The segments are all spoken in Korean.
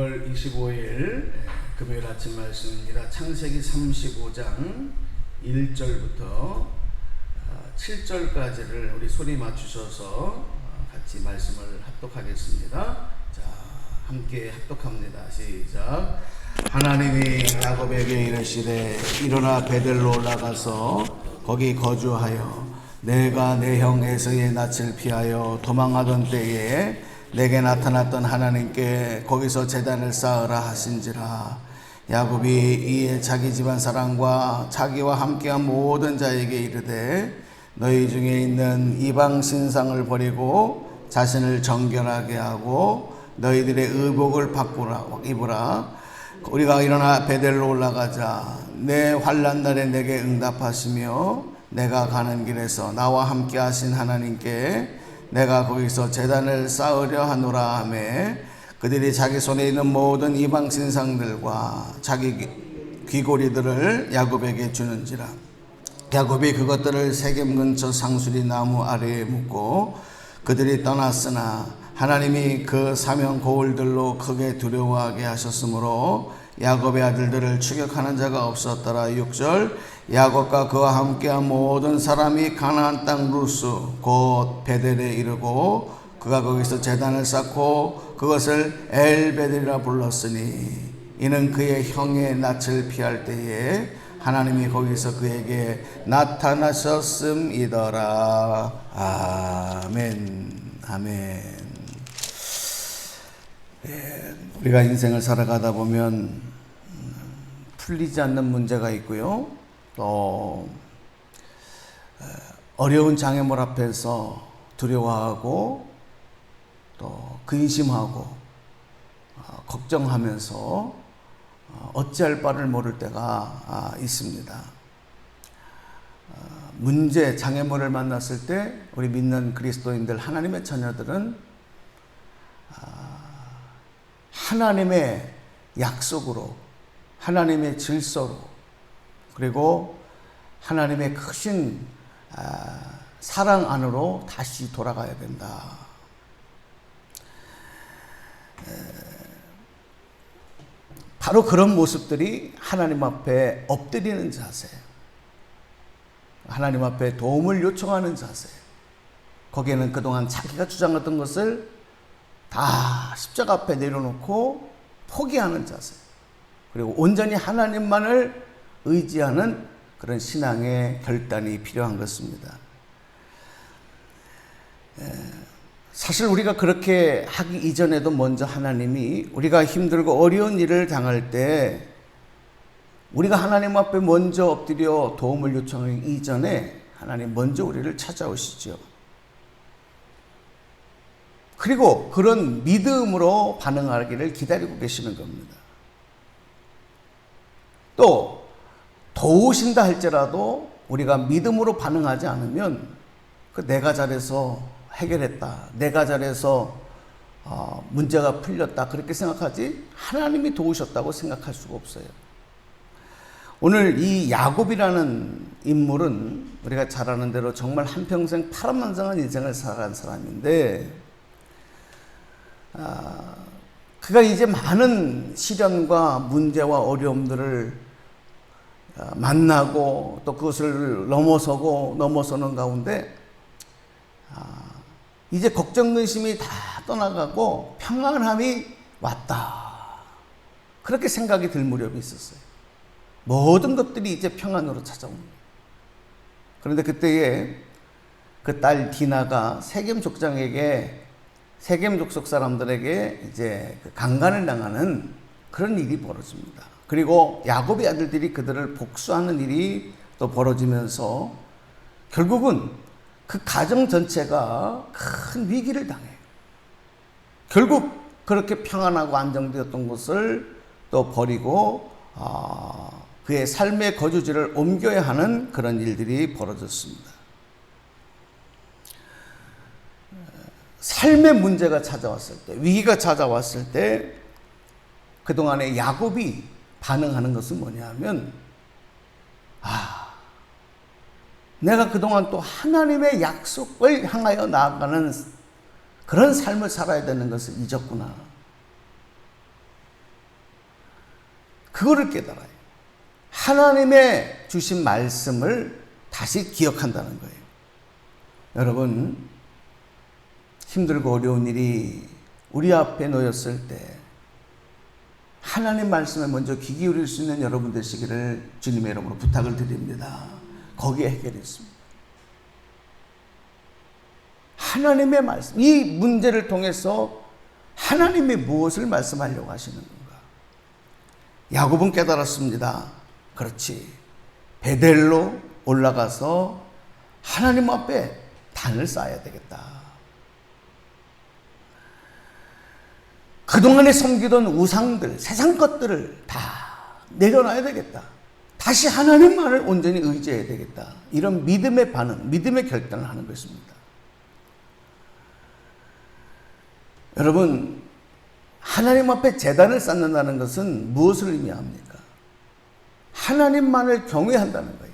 6월 25일 금요일 아침 말씀입니다. 창세기 35장 1절부터 7절까지를 우리 소리 맞추셔서 같이 말씀을 합독하겠습니다. 자, 함께 합독합니다. 시작. 하나님이 야곱에게 이르시되 일어나 베델로 올라가서 거기 거주하여 내가 내 형 에서의 낯을 피하여 도망하던 때에 내게 나타났던 하나님께 거기서 제단을 쌓으라 하신지라. 야곱이 이에 자기 집안 사람과 자기와 함께한 모든 자에게 이르되 너희 중에 있는 이방 신상을 버리고 자신을 정결하게 하고 너희들의 의복을 입으라. 우리가 일어나 베델로 올라가자. 내 환난 날에 내게 응답하시며 내가 가는 길에서 나와 함께 하신 하나님께 내가 거기서 제단을 쌓으려 하노라 하며 그들이 자기 손에 있는 모든 이방 신상들과 자기 귀고리들을 야곱에게 주는지라. 야곱이 그것들을 세겜 근처 상수리 나무 아래에 묻고 그들이 떠났으나 하나님이 그 사명 고울들로 크게 두려워하게 하셨으므로 야곱의 아들들을 추격하는 자가 없었더라. 6절. 야곱과 그와 함께한 모든 사람이 가나안 땅 루스 곧 베델에 이르고 그가 거기서 제단을 쌓고 그것을 엘베델이라 불렀으니 이는 그의 형의 낯을 피할 때에 하나님이 거기서 그에게 나타나셨음이더라. 아멘. 아멘. 우리가 인생을 살아가다 보면 풀리지 않는 문제가 있고요. 또 어려운 장애물 앞에서 두려워하고 또 근심하고 걱정하면서 어찌할 바를 모를 때가 있습니다. 문제, 장애물을 만났을 때 우리 믿는 그리스도인들, 하나님의 자녀들은 하나님의 약속으로, 하나님의 질서로, 그리고 하나님의 크신 사랑 안으로 다시 돌아가야 된다. 바로 그런 모습들이 하나님 앞에 엎드리는 자세, 하나님 앞에 도움을 요청하는 자세, 거기에는 그동안 자기가 주장했던 것을 다 십자가 앞에 내려놓고 포기하는 자세, 그리고 온전히 하나님만을 의지하는 그런 신앙의 결단이 필요한 것입니다. 사실 우리가 그렇게 하기 이전에도 먼저 하나님이 우리가 힘들고 어려운 일을 당할 때 우리가 하나님 앞에 먼저 엎드려 도움을 요청하기 이전에 하나님 먼저 우리를 찾아오시죠. 그리고 그런 믿음으로 반응하기를 기다리고 계시는 겁니다. 또 도우신다 할지라도 우리가 믿음으로 반응하지 않으면 내가 잘해서 해결했다, 내가 잘해서 문제가 풀렸다 그렇게 생각하지 하나님이 도우셨다고 생각할 수가 없어요. 오늘 이 야곱이라는 인물은 우리가 잘 아는 대로 정말 한평생 파란만장한 인생을 살아간 사람인데 그가 이제 많은 시련과 문제와 어려움들을 만나고 또 그것을 넘어서는 가운데 이제 걱정 근심이 다 떠나가고 평안함이 왔다 그렇게 생각이 들 무렵이 있었어요. 모든 것들이 이제 평안으로 찾아옵니다. 그런데 그때에 그 딸 디나가 세겜 족속 사람들에게 이제 강간을 당하는 그런 일이 벌어집니다. 그리고 야곱의 아들들이 그들을 복수하는 일이 또 벌어지면서 결국은 그 가정 전체가 큰 위기를 당해요. 결국 그렇게 평안하고 안정되었던 것을 또 버리고 그의 삶의 거주지를 옮겨야 하는 그런 일들이 벌어졌습니다. 삶의 문제가 찾아왔을 때, 위기가 찾아왔을 때 그동안에 야곱이 반응하는 것은 뭐냐 하면 내가 그동안 또 하나님의 약속을 향하여 나아가는 그런 삶을 살아야 되는 것을 잊었구나. 그거를 깨달아요. 하나님의 주신 말씀을 다시 기억한다는 거예요. 여러분, 힘들고 어려운 일이 우리 앞에 놓였을 때 하나님 말씀에 먼저 귀 기울일 수 있는 여러분 되시기를 주님의 이름으로 부탁을 드립니다. 거기에 해결이 있습니다. 하나님의 말씀, 이 문제를 통해서 하나님이 무엇을 말씀하려고 하시는 건가? 야곱은 깨달았습니다. 그렇지. 베델로 올라가서 하나님 앞에 단을 쌓아야 되겠다. 그동안에 섬기던 우상들, 세상 것들을 다 내려놔야 되겠다. 다시 하나님만을 온전히 의지해야 되겠다. 이런 믿음의 반응, 믿음의 결단을 하는 것입니다. 여러분, 하나님 앞에 제단을 쌓는다는 것은 무엇을 의미합니까? 하나님만을 경외한다는 거예요.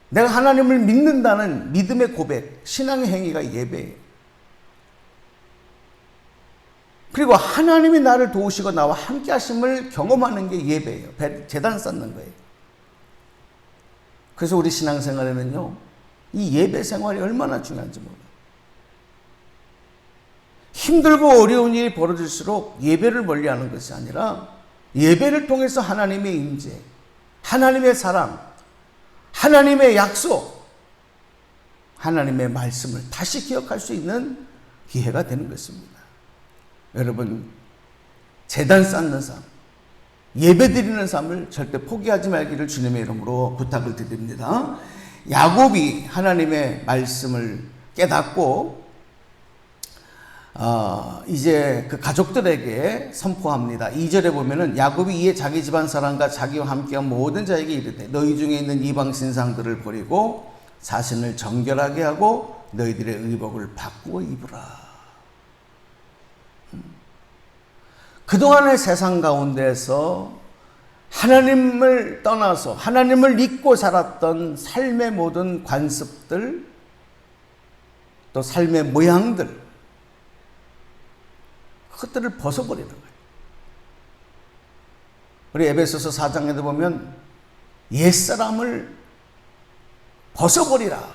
내가 하나님을 믿는다는 믿음의 고백, 신앙의 행위가 예배예요. 그리고 하나님이 나를 도우시고 나와 함께 하심을 경험하는 게 예배예요. 제단 쌓는 거예요. 그래서 우리 신앙생활에는요, 이 예배 생활이 얼마나 중요한지 몰라요. 힘들고 어려운 일이 벌어질수록 예배를 멀리하는 것이 아니라 예배를 통해서 하나님의 임재, 하나님의 사랑, 하나님의 약속, 하나님의 말씀을 다시 기억할 수 있는 기회가 되는 것입니다. 여러분, 제단 쌓는 삶, 예배 드리는 삶을 절대 포기하지 말기를 주님의 이름으로 부탁을 드립니다. 야곱이 하나님의 말씀을 깨닫고 이제 그 가족들에게 선포합니다. 2절에 보면은 야곱이 이에 자기 집안 사람과 자기와 함께한 모든 자에게 이르되 너희 중에 있는 이방 신상들을 버리고 자신을 정결하게 하고 너희들의 의복을 바꾸어 입으라. 그동안의 세상 가운데서 하나님을 떠나서 하나님을 잊고 살았던 삶의 모든 관습들, 또 삶의 모양들, 그것들을 벗어버리는 거예요. 우리 에베소서 4장에도 보면 옛사람을 벗어버리라.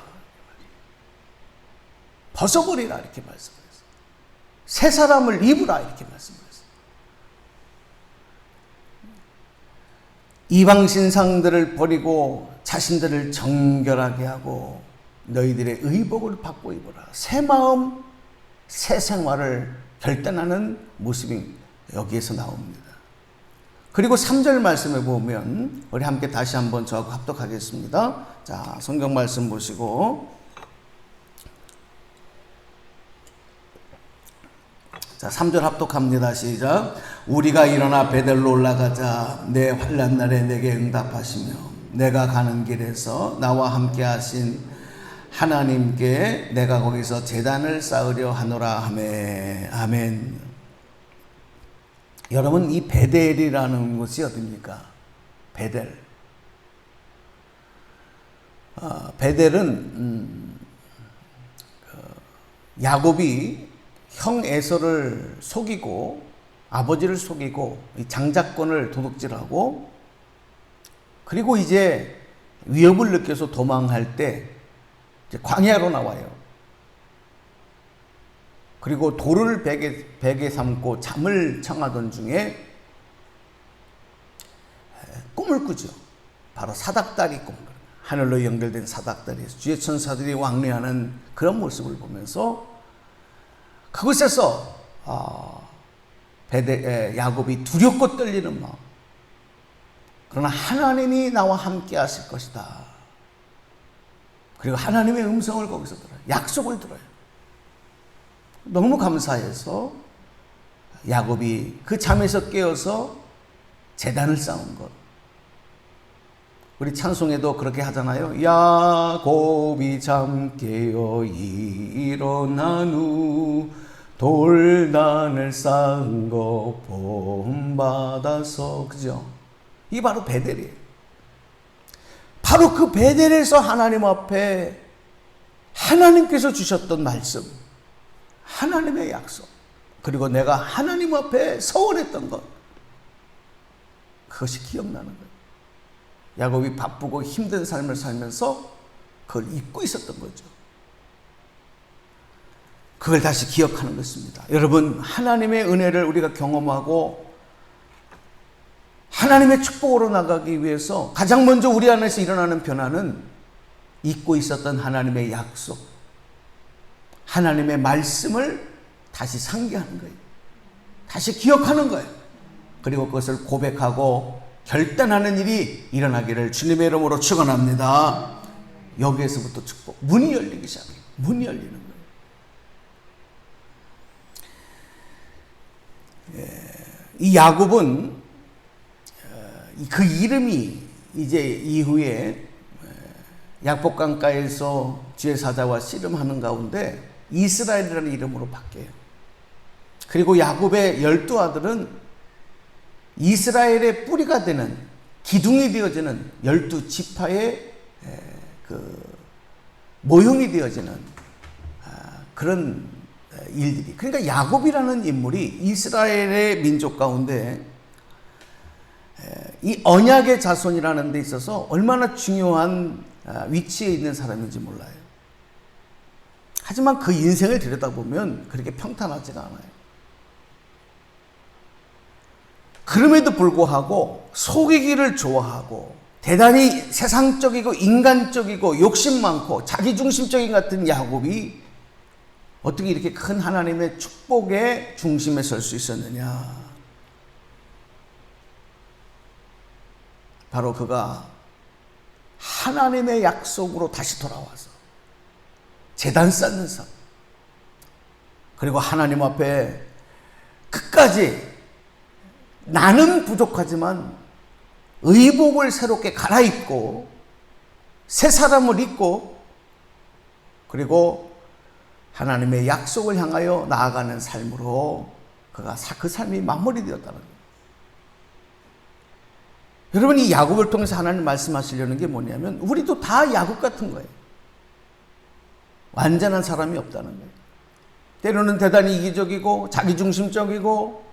벗어버리라 이렇게 말씀하셨어요. 새 사람을 입으라 이렇게 말씀하셨어요. 이방 신상들을 버리고 자신들을 정결하게 하고 너희들의 의복을 받고 입어라. 새 마음, 새 생활을 결단하는 모습이 여기에서 나옵니다. 그리고 3절 말씀에 보면 우리 함께 다시 한번 저하고 합독하겠습니다. 자, 성경 말씀 보시고, 자, 3절 합독합니다. 시작. 우리가 일어나 베델로 올라가자. 내 환난 날에 내게 응답하시며 내가 가는 길에서 나와 함께 하신 하나님께 내가 거기서 제단을 쌓으려 하노라 하매. 아멘. 여러분, 이 베델이라는 곳이 어디입니까? 베델. 베델은 야곱이 형 에서를 속이고 아버지를 속이고 장자권을 도둑질하고 그리고 이제 위협을 느껴서 도망할 때 이제 광야로 나와요. 그리고 돌을 베개 삼고 잠을 청하던 중에 꿈을 꾸죠. 바로 사닥다리 꿈. 하늘로 연결된 사닥다리에서 주의 천사들이 왕래하는 그런 모습을 보면서 그곳에서 야곱이 두렵고 떨리는 마음. 그러나 하나님이 나와 함께 하실 것이다. 그리고 하나님의 음성을 거기서 들어요. 약속을 들어요. 너무 감사해서 야곱이 그 잠에서 깨어서 제단을 쌓은 것. 우리 찬송에도 그렇게 하잖아요. 야곱이 잠 깨어 일어난 후 돌단을 쌓은 거 본받아서. 그죠? 이게 바로 베델이에요. 바로 그 베델에서 하나님 앞에 하나님께서 주셨던 말씀, 하나님의 약속, 그리고 내가 하나님 앞에 서원했던 것, 그것이 기억나는 거예요. 야곱이 바쁘고 힘든 삶을 살면서 그걸 잊고 있었던 거죠. 그걸 다시 기억하는 것입니다. 여러분, 하나님의 은혜를 우리가 경험하고 하나님의 축복으로 나가기 위해서 가장 먼저 우리 안에서 일어나는 변화는 잊고 있었던 하나님의 약속, 하나님의 말씀을 다시 상기하는 거예요. 다시 기억하는 거예요. 그리고 그것을 고백하고 결단하는 일이 일어나기를 주님의 이름으로 축원합니다. 여기에서부터 축복, 문이 열리기 시작해요. 문이 열리는 거예요. 이 야곱은 그 이름이 이제 이후에 약복강가에서 주의 사자와 씨름하는 가운데 이스라엘이라는 이름으로 바뀌어요. 그리고 야곱의 12아들은 이스라엘의 뿌리가 되는, 기둥이 되어지는 12지파의 그 모형이 되어지는 그런 일들이. 그러니까 야곱이라는 인물이 이스라엘의 민족 가운데 이 언약의 자손이라는 데 있어서 얼마나 중요한 위치에 있는 사람인지 몰라요. 하지만 그 인생을 들여다보면 그렇게 평탄하지가 않아요. 그럼에도 불구하고 속이기를 좋아하고 대단히 세상적이고 인간적이고 욕심 많고 자기중심적인 같은 야곱이 어떻게 이렇게 큰 하나님의 축복의 중심에 설 수 있었느냐. 바로 그가 하나님의 약속으로 다시 돌아와서 제단 쌓는 삶, 그리고 하나님 앞에 끝까지 나는 부족하지만 의복을 새롭게 갈아입고 새 사람을 입고 그리고 하나님의 약속을 향하여 나아가는 삶으로 그가 그 삶이 마무리되었다는 거예요. 여러분, 이 야곱을 통해서 하나님 말씀하시려는 게 뭐냐면 우리도 다 야곱 같은 거예요. 완전한 사람이 없다는 거예요. 때로는 대단히 이기적이고 자기중심적이고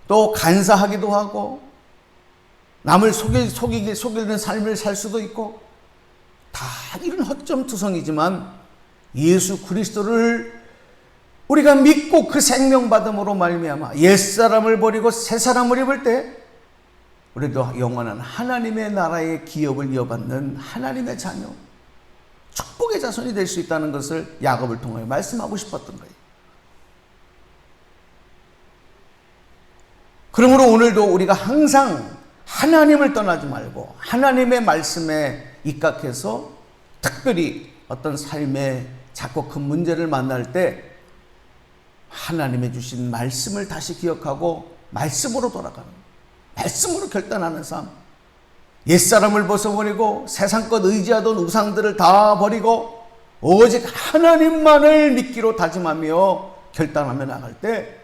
또 간사하기도 하고 남을 속이는 삶을 살 수도 있고 다 이런 허점투성이지만 예수 그리스도를 우리가 믿고 그 생명받음으로 말미암아 옛사람을 버리고 새사람을 입을 때 우리도 영원한 하나님의 나라의 기업을 이어받는 하나님의 자녀, 축복의 자손이 될 수 있다는 것을 야곱을 통해 말씀하고 싶었던 거예요. 그러므로 오늘도 우리가 항상 하나님을 떠나지 말고 하나님의 말씀에 입각해서 특별히 어떤 삶의 작고 큰 문제를 만날 때 하나님의 주신 말씀을 다시 기억하고 말씀으로 돌아가는, 말씀으로 결단하는 삶, 옛사람을 벗어버리고 세상껏 의지하던 우상들을 다 버리고 오직 하나님만을 믿기로 다짐하며 결단하며 나갈 때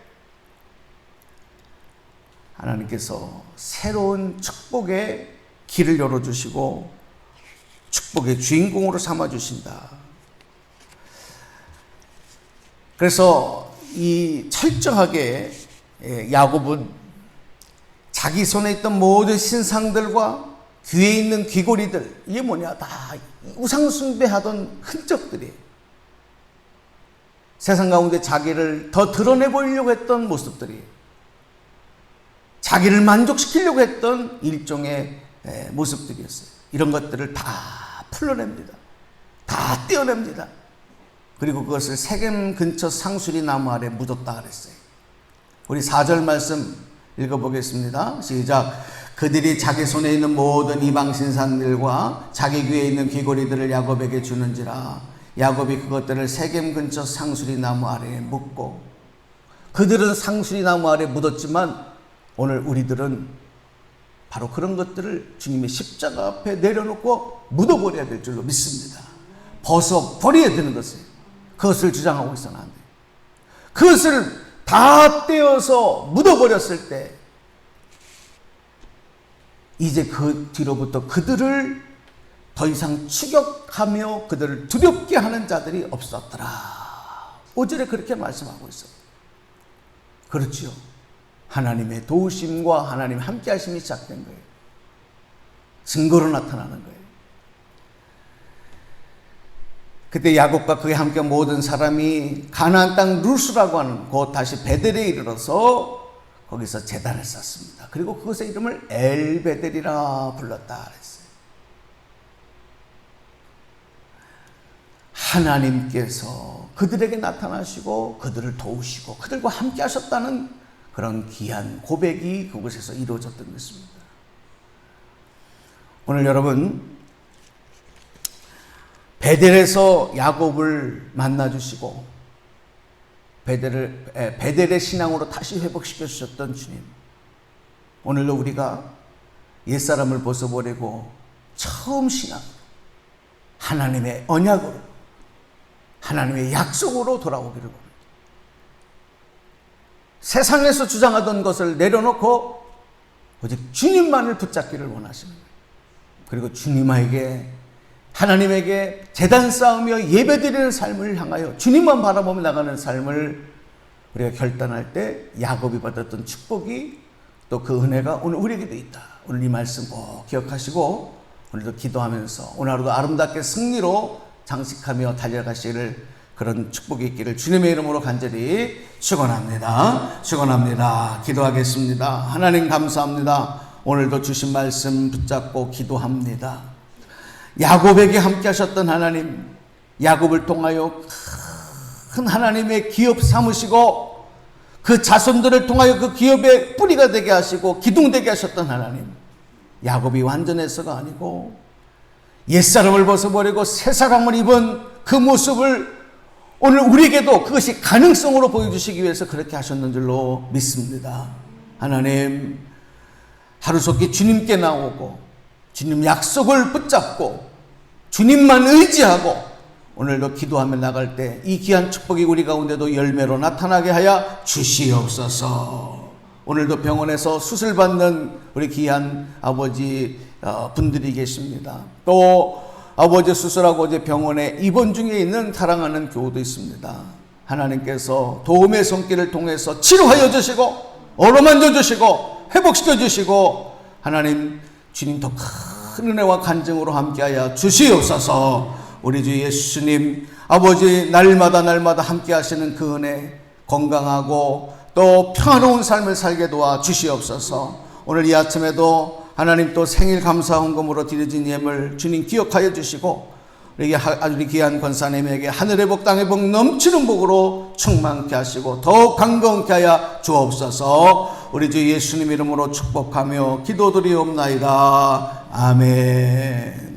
하나님께서 새로운 축복의 길을 열어주시고 축복의 주인공으로 삼아주신다. 그래서 이 철저하게 야곱은 자기 손에 있던 모든 신상들과 귀에 있는 귀고리들, 이게 뭐냐, 다 우상숭배하던 흔적들이에요. 세상 가운데 자기를 더 드러내 보이려고 했던 모습들이에요. 자기를 만족시키려고 했던 일종의 모습들이었어요. 이런 것들을 다 풀어냅니다. 다 떼어냅니다. 그리고 그것을 세겜 근처 상수리 나무 아래 묻었다 그랬어요. 우리 4절 말씀 읽어보겠습니다. 시작. 그들이 자기 손에 있는 모든 이방 신상들과 자기 귀에 있는 귀고리들을 야곱에게 주는지라. 야곱이 그것들을 세겜 근처 상수리 나무 아래에 묻고, 그들은 상수리 나무 아래에 묻었지만 오늘 우리들은 바로 그런 것들을 주님의 십자가 앞에 내려놓고 묻어버려야 될 줄로 믿습니다. 벗어버려야 되는 것이에요. 그것을 주장하고 있어는 안 돼요. 그것을 다 떼어서 묻어버렸을 때 이제 그 뒤로부터 그들을 더 이상 추격하며 그들을 두렵게 하는 자들이 없었더라. 5절에 그렇게 말씀하고 있어요. 그렇지요. 하나님의 도우심과 하나님의 함께 하심이 시작된 거예요. 증거로 나타나는 거예요. 그때 야곱과 그에 함께 모든 사람이 가나안 땅 루스라고 하는 곳 다시 베델에 이르러서 거기서 제단을 쌓습니다. 그리고 그것의 이름을 엘베델이라 불렀다 그랬어요. 하나님께서 그들에게 나타나시고 그들을 도우시고 그들과 함께 하셨다는 그런 귀한 고백이 그곳에서 이루어졌던 것입니다. 오늘 여러분 베델에서 야곱을 만나주시고 베델의 신앙으로 다시 회복시켜 주셨던 주님, 오늘도 우리가 옛사람을 벗어버리고 처음 신앙, 하나님의 언약으로, 하나님의 약속으로 돌아오기를 원합니다. 세상에서 주장하던 것을 내려놓고 오직 주님만을 붙잡기를 원하십니다. 그리고 주님에게, 하나님에게 제단 쌓으며 예배드리는 삶을 향하여 주님만 바라보며 나가는 삶을 우리가 결단할 때 야곱이 받았던 축복이 또 그 은혜가 오늘 우리에게도 있다. 오늘 이 말씀 꼭 기억하시고 오늘도 기도하면서 오늘 하루도 아름답게 승리로 장식하며 달려가시기를, 그런 축복이 있기를 주님의 이름으로 간절히 축원합니다. 축원합니다. 기도하겠습니다. 하나님 감사합니다. 오늘도 주신 말씀 붙잡고 기도합니다. 야곱에게 함께 하셨던 하나님, 야곱을 통하여 큰 하나님의 기업 삼으시고 그 자손들을 통하여 그 기업의 뿌리가 되게 하시고 기둥되게 하셨던 하나님, 야곱이 완전해서가 아니고 옛사람을 벗어버리고 새사람을 입은 그 모습을 오늘 우리에게도 그것이 가능성으로 보여주시기 위해서 그렇게 하셨는 줄로 믿습니다. 하나님, 하루속히 주님께 나오고 주님 약속을 붙잡고 주님만 의지하고 오늘도 기도하며 나갈 때 이 귀한 축복이 우리 가운데도 열매로 나타나게 하여 주시옵소서. 오늘도 병원에서 수술받는 우리 귀한 아버지 분들이 계십니다. 또 아버지 수술하고 이제 병원에 입원 중에 있는 사랑하는 교우도 있습니다. 하나님께서 도움의 손길을 통해서 치료하여 주시고 어루만져 주시고 회복시켜 주시고 하나님 주님 더 큰 은혜와 간증으로 함께하여 주시옵소서. 우리 주 예수님 아버지 날마다 함께 하시는 그 은혜, 건강하고 또 평화로운 삶을 살게 도와 주시옵소서. 오늘 이 아침에도 하나님 또 생일 감사 헌금으로 드려진 예물 주님 기억하여 주시고 우리 귀한 권사님에게 하늘의 복 땅의 복 넘치는 복으로 충만케 하시고 더욱 강건케 하여 주옵소서. 우리 주 예수님 이름으로 축복하며 기도드리옵나이다. 아멘.